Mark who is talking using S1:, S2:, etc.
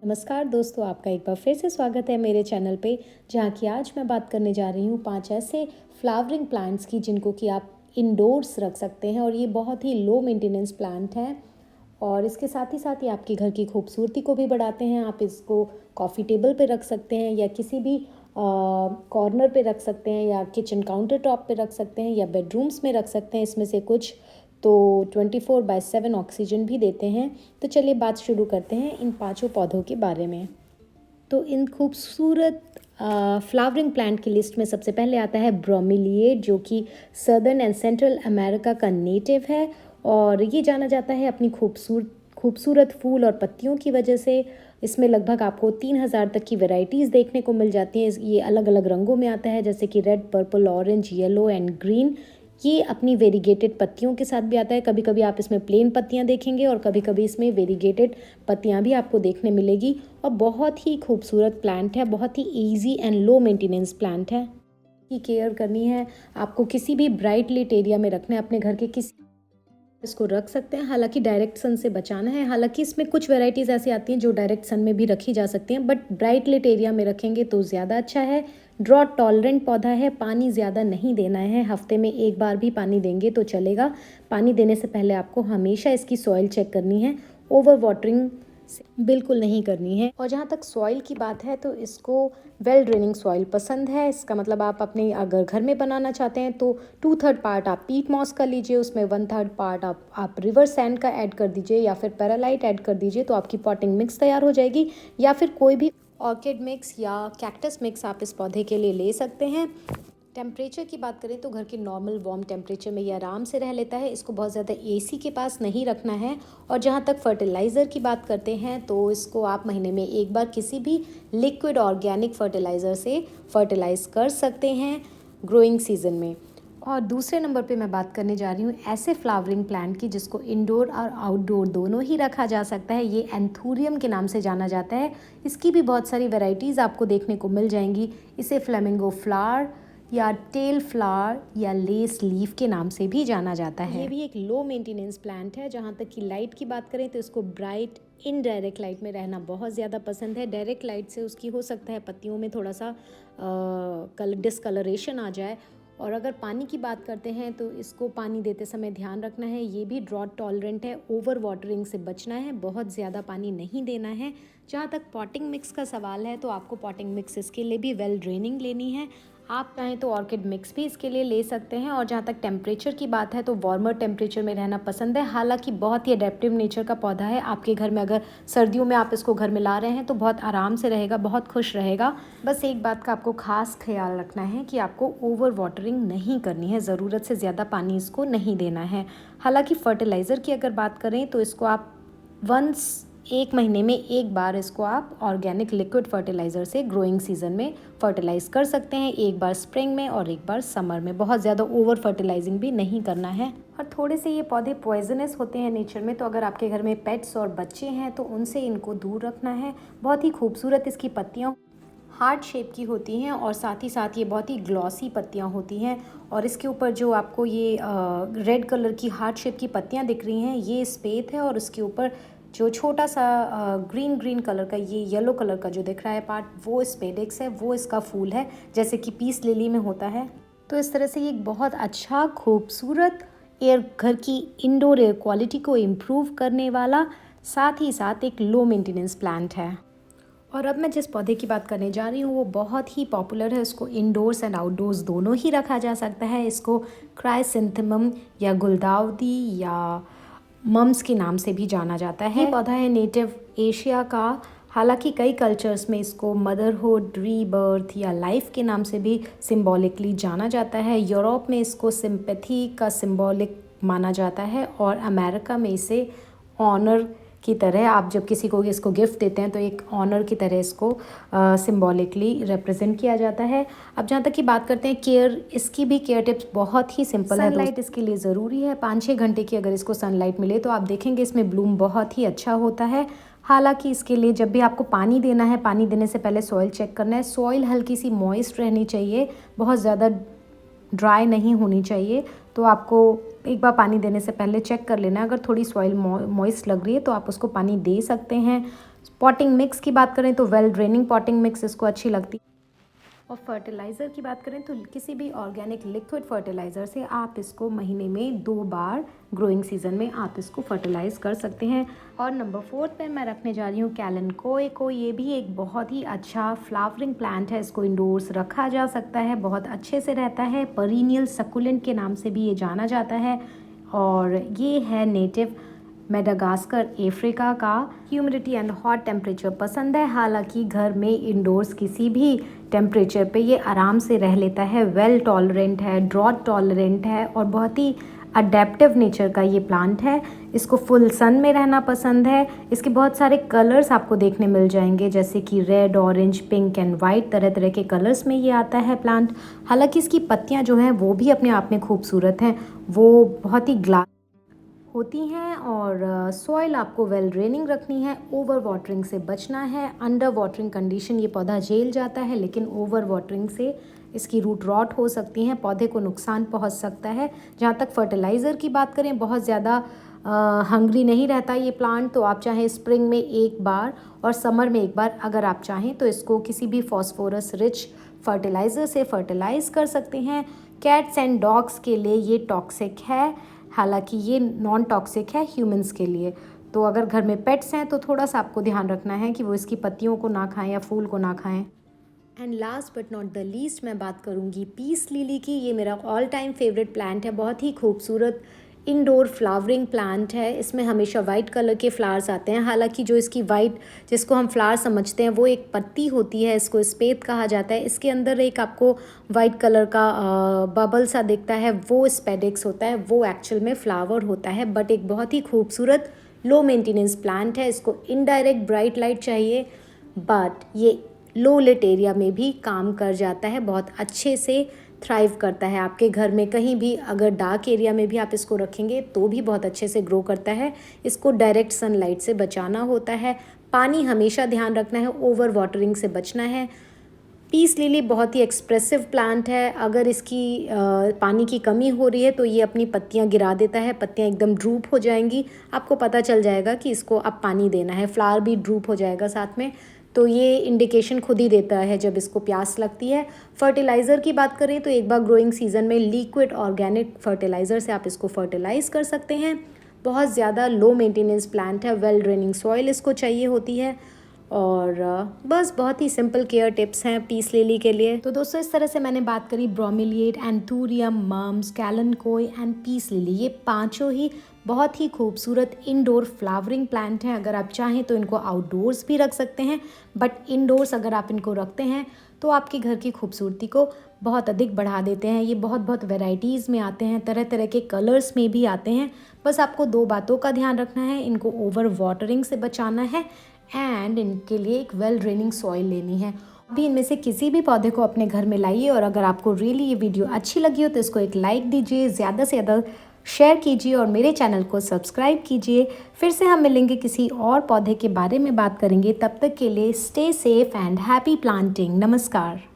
S1: नमस्कार दोस्तों, आपका एक बार फिर से स्वागत है मेरे चैनल पे। जहाँ की आज मैं बात करने जा रही हूँ 5 ऐसे फ्लावरिंग प्लांट्स की जिनको कि आप इंडोर्स रख सकते हैं और ये बहुत ही लो मेंटेनेंस प्लांट हैं और इसके साथ ही आपके घर की खूबसूरती को भी बढ़ाते हैं। आप इसको कॉफ़ी टेबल पे रख सकते हैं या किसी भी कॉर्नर पे रख सकते हैं या किचन काउंटर टॉप पे रख सकते हैं या बेडरूम्स में रख सकते हैं। इसमें से कुछ तो 24/7 ऑक्सीजन भी देते हैं। तो चलिए बात शुरू करते हैं इन पांचों पौधों के बारे में। तो इन खूबसूरत फ्लावरिंग प्लांट की लिस्ट में सबसे पहले आता है ब्रोमिलिएड, जो कि सदर्न एंड सेंट्रल अमेरिका का नेटिव है और ये जाना जाता है अपनी खूबसूरत फूल और पत्तियों की वजह से। इसमें लगभग आपको 3000 तक की वैरायटीज़ देखने को मिल जाती हैं। ये अलग अलग रंगों में आता है, जैसे कि red, purple, orange, yellow and green. ये अपनी वेरीगेटेड पत्तियों के साथ भी आता है। कभी कभी आप इसमें प्लेन पत्तियां देखेंगे और कभी कभी इसमें वेरीगेटेड पत्तियां भी आपको देखने मिलेगी और बहुत ही खूबसूरत प्लांट है, बहुत ही easy and low maintenance plant है। की केयर करनी है आपको, किसी भी ब्राइट लाइट एरिया में रखना है अपने घर के, किसी इसको रख सकते हैं। हालांकि डायरेक्ट सन से बचाना है। हालांकि इसमें कुछ वैरायटीज़ ऐसी आती हैं जो डायरेक्ट सन में भी रखी जा सकती हैं, बट ब्राइट लाइट एरिया में रखेंगे तो ज़्यादा अच्छा है। ड्रॉट टॉलरेंट पौधा है, पानी ज़्यादा नहीं देना है। हफ्ते में एक बार भी पानी देंगे तो चलेगा। पानी देने से पहले आपको हमेशा इसकी सॉइल चेक करनी है। ओवर वाटरिंग बिल्कुल नहीं करनी है। और जहाँ तक सॉइल की बात है तो इसको वेल ड्रेनिंग सॉइल पसंद है। इसका मतलब आप अपने अगर घर में बनाना चाहते हैं तो 2/3 पार्ट आप पीट मॉस का लीजिए, उसमें 1/3 पार्ट आप रिवर सैंड का ऐड कर दीजिए या फिर पैरालाइट ऐड कर दीजिए, तो आपकी पॉटिंग मिक्स तैयार हो जाएगी। या फिर कोई भी ऑर्किड मिक्स या कैक्टस मिक्स आप इस पौधे के लिए ले सकते हैं। टेम्परेचर की बात करें तो घर के नॉर्मल वार्म टेम्परेचर में ये आराम से रह लेता है। इसको बहुत ज़्यादा एसी के पास नहीं रखना है। और जहाँ तक फर्टिलाइज़र की बात करते हैं तो इसको आप महीने में एक बार किसी भी लिक्विड ऑर्गेनिक फर्टिलाइज़र से फर्टिलाइज़ कर सकते हैं ग्रोइंग सीजन में। और दूसरे नंबर पे मैं बात करने जा रही हूँ ऐसे फ्लावरिंग प्लांट की जिसको इंडोर और आउटडोर दोनों ही रखा जा सकता है। ये एंथूरियम के नाम से जाना जाता है। इसकी भी बहुत सारी वैरायटीज़ आपको देखने को मिल जाएंगी। इसे फ्लेमिंगो फ्लावर या टेल फ्लावर या लेस लीफ के नाम से भी जाना जाता है। ये भी एक लो मेंटेनेंस प्लांट है। जहाँ तक कि लाइट की बात करें तो इसको ब्राइट इनडायरेक्ट लाइट में रहना बहुत ज़्यादा पसंद है। डायरेक्ट लाइट से उसकी हो सकता है पत्तियों में थोड़ा सा डिस्कलरेशन आ जाए। और अगर पानी की बात करते हैं तो इसको पानी देते समय ध्यान रखना है, ये भी ड्रॉट टॉलरेंट है। ओवर वाटरिंग से बचना है, बहुत ज़्यादा पानी नहीं देना है। जहाँ तक पॉटिंग मिक्स का सवाल है तो आपको पॉटिंग मिक्स इसके लिए भी वेल ड्रेनिंग लेनी है। आप चाहें तो ऑर्किड मिक्स भी इसके लिए ले सकते हैं। और जहाँ तक टेम्परेचर की बात है तो वार्मर टेम्परेचर में रहना पसंद है। हालांकि बहुत ही अडेप्टिव नेचर का पौधा है। आपके घर में अगर सर्दियों में आप इसको घर में ला रहे हैं तो बहुत आराम से रहेगा, बहुत खुश रहेगा। बस एक बात का आपको खास ख्याल रखना है कि आपको ओवर वाटरिंग नहीं करनी है, ज़रूरत से ज़्यादा पानी इसको नहीं देना है। हालांकि फर्टिलाइज़र की अगर बात करें तो इसको आप एक महीने में एक बार इसको आप ऑर्गेनिक लिक्विड फर्टिलाइज़र से ग्रोइंग सीजन में फर्टिलाइज़ कर सकते हैं। एक बार स्प्रिंग में और एक बार समर में। बहुत ज़्यादा ओवर फर्टिलाइजिंग भी नहीं करना है। और थोड़े से ये पौधे पॉइजनस होते हैं नेचर में, तो अगर आपके घर में पेट्स और बच्चे हैं तो उनसे इनको दूर रखना है। बहुत ही खूबसूरत इसकी पत्तियाँ हार्ट शेप की होती हैं और साथ ही साथ ये बहुत ही ग्लॉसी पत्तियां होती हैं। और इसके ऊपर जो आपको ये रेड कलर की हार्ट शेप की पत्तियां दिख रही हैं, ये स्पेथ है। और उसके ऊपर जो छोटा सा ग्रीन कलर का ये येलो कलर का जो दिख रहा है पार्ट, वो स्पेडिक्स है, वो इसका फूल है, जैसे कि पीस लिली में होता है। तो इस तरह से ये एक बहुत अच्छा खूबसूरत घर की इंडोर एयर क्वालिटी को इम्प्रूव करने वाला, साथ ही साथ एक लो मेंटेनेंस प्लांट है। और अब मैं जिस पौधे की बात करने जा रही हूँ वो बहुत ही पॉपुलर है। उसको इंडोर्स एंड आउटडोर्स दोनों ही रखा जा सकता है। इसको क्राइसेंथेमम या गुलदाउदी या मम्स के नाम से भी जाना जाता है। ये पौधा है नेटिव एशिया का। हालांकि कई कल्चर्स में इसको मदरहुड, रीबर्थ या लाइफ के नाम से भी सिंबॉलिकली जाना जाता है। यूरोप में इसको सिंपैथी का सिंबॉलिक माना जाता है और अमेरिका में इसे ऑनर की तरह, आप जब किसी को इसको गिफ्ट देते हैं तो एक ऑनर की तरह इसको सिंबॉलिकली रिप्रेजेंट किया जाता है। अब जहाँ तक की बात करते हैं केयर, इसकी भी केयर टिप्स बहुत ही सिंपल है। सनलाइट इसके लिए ज़रूरी है। 5-6 घंटे की अगर इसको सनलाइट मिले तो आप देखेंगे इसमें ब्लूम बहुत ही अच्छा होता है। हालांकि इसके लिए जब भी आपको पानी देना है, पानी देने से पहले सॉइल चेक करना है। सॉइल हल्की सी मॉइस्ट रहनी चाहिए, बहुत ज़्यादा ड्राई नहीं होनी चाहिए। तो आपको एक बार पानी देने से पहले चेक कर लेना है। अगर थोड़ी सॉइल मॉइस्ट लग रही है तो आप उसको पानी दे सकते हैं। पॉटिंग मिक्स की बात करें तो वेल ड्रेनिंग पॉटिंग मिक्स इसको अच्छी लगती है। और फर्टिलाइज़र की बात करें तो किसी भी ऑर्गेनिक लिक्विड फर्टिलाइज़र से आप इसको महीने में 2 बार ग्रोइंग सीजन में आप इसको फर्टिलाइज़ कर सकते हैं। और नंबर 4 पे मैं रखने जा रही हूँ कैलेनकोए को। ये भी एक बहुत ही अच्छा फ्लावरिंग प्लांट है, इसको इंडोर्स रखा जा सकता है, बहुत अच्छे से रहता है। पेरिनियल सक्कुलेंट के नाम से भी ये जाना जाता है और ये है नेटिव मेडागास्कर अफ्रीका का। ह्यूमिडिटी एंड हॉट टेम्परेचर पसंद है, हालांकि घर में इंडोर्स किसी भी टेम्परेचर पे ये आराम से रह लेता है। वेल टॉलरेंट है, ड्रॉट टॉलरेंट है और बहुत ही अडेप्टिव नेचर का ये प्लांट है। इसको फुल सन में रहना पसंद है। इसके बहुत सारे कलर्स आपको देखने मिल जाएंगे, जैसे कि red, orange, pink and white, तरह तरह के कलर्स में ये आता है प्लांट। हालांकि इसकी पत्तियाँ जो हैं वो भी अपने आप में खूबसूरत हैं, वो बहुत ही ग्लास होती हैं। और सॉइल आपको वेल ड्रेनिंग रखनी है, ओवर वाटरिंग से बचना है। अंडर वाटरिंग कंडीशन ये पौधा झेल जाता है, लेकिन ओवर वाटरिंग से इसकी रूट रॉट हो सकती हैं, पौधे को नुकसान पहुंच सकता है। जहाँ तक फर्टिलाइज़र की बात करें, बहुत ज़्यादा हंग्री नहीं रहता ये प्लांट, तो आप चाहें स्प्रिंग में एक बार और समर में एक बार अगर आप चाहें तो इसको किसी भी फॉस्फोरस रिच फर्टिलाइज़र से फर्टिलाइज़ कर सकते हैं। कैट्स एंड डॉग्स के लिए ये टॉक्सिक है, हालांकि ये नॉन टॉक्सिक है ह्यूमंस के लिए। तो अगर घर में पेट्स हैं तो थोड़ा सा आपको ध्यान रखना है कि वो इसकी पत्तियों को ना खाएं या फूल को ना खाएं। And last but not the least मैं बात करूँगी पीस लिली की। ये मेरा ऑल टाइम फेवरेट प्लांट है, बहुत ही खूबसूरत इंडोर फ्लावरिंग प्लांट है। इसमें हमेशा वाइट कलर के फ्लावर्स आते हैं, हालांकि जो इसकी वाइट जिसको हम फ्लावर समझते हैं वो एक पत्ती होती है, इसको स्पेत कहा जाता है। इसके अंदर एक आपको वाइट कलर का बबल सा दिखता है, वो स्पेडिक्स होता है, वो एक्चुअल में फ्लावर होता है। बट एक बहुत ही खूबसूरत लो मेंटेनेंस प्लांट है। इसको इनडायरेक्ट ब्राइट लाइट चाहिए, बट ये लो लिट एरिया में भी काम कर जाता है, बहुत अच्छे से थ्राइव करता है। आपके घर में कहीं भी अगर डार्क एरिया में भी आप इसको रखेंगे तो भी बहुत अच्छे से ग्रो करता है। इसको डायरेक्ट सनलाइट से बचाना होता है, पानी हमेशा ध्यान रखना है, ओवर वाटरिंग से बचना है। पीस लिली बहुत ही एक्सप्रेसिव प्लांट है, अगर इसकी पानी की कमी हो रही है तो ये अपनी पत्तियां गिरा देता है, पत्तियां एकदम ड्रूप हो जाएंगी, आपको पता चल जाएगा कि इसको अब पानी देना है। फ्लावर भी ड्रूप हो जाएगा साथ में, तो ये इंडिकेशन खुद ही देता है जब इसको प्यास लगती है। फर्टिलाइज़र की बात करें तो एक बार ग्रोइंग सीजन में लिक्विड ऑर्गेनिक फर्टिलाइज़र से आप इसको फर्टिलाइज़ कर सकते हैं। बहुत ज़्यादा लो मेंटेनेंस प्लांट है, वेल ड्रेनिंग सॉइल इसको चाहिए होती है। और बस बहुत ही सिंपल केयर टिप्स हैं पीस लिली के लिए। तो दोस्तों इस तरह से मैंने बात करी ब्रोमिलिएड, anthurium, mums, कैलेनकोए and peace lily. ये पांचों ही बहुत ही खूबसूरत इंडोर फ्लावरिंग प्लांट हैं। अगर आप चाहें तो इनको आउटडोर्स भी रख सकते हैं, बट इंडोर्स अगर आप इनको रखते हैं तो आपके घर की खूबसूरती को बहुत अधिक बढ़ा देते हैं। ये बहुत वैरायटीज़ में आते हैं, तरह तरह के कलर्स में भी आते हैं। बस आपको 2 बातों का ध्यान रखना है, इनको ओवर वाटरिंग से बचाना है एंड इनके लिए एक वेल ड्रेनिंग सॉइल लेनी है। अभी इनमें से किसी भी पौधे को अपने घर में लाइए, और अगर आपको रियली ये वीडियो अच्छी लगी हो तो इसको एक लाइक दीजिए, ज़्यादा से ज़्यादा शेयर कीजिए और मेरे चैनल को सब्सक्राइब कीजिए। फिर से हम मिलेंगे, किसी और पौधे के बारे में बात करेंगे। तब तक के लिए stay safe and happy planting. नमस्कार।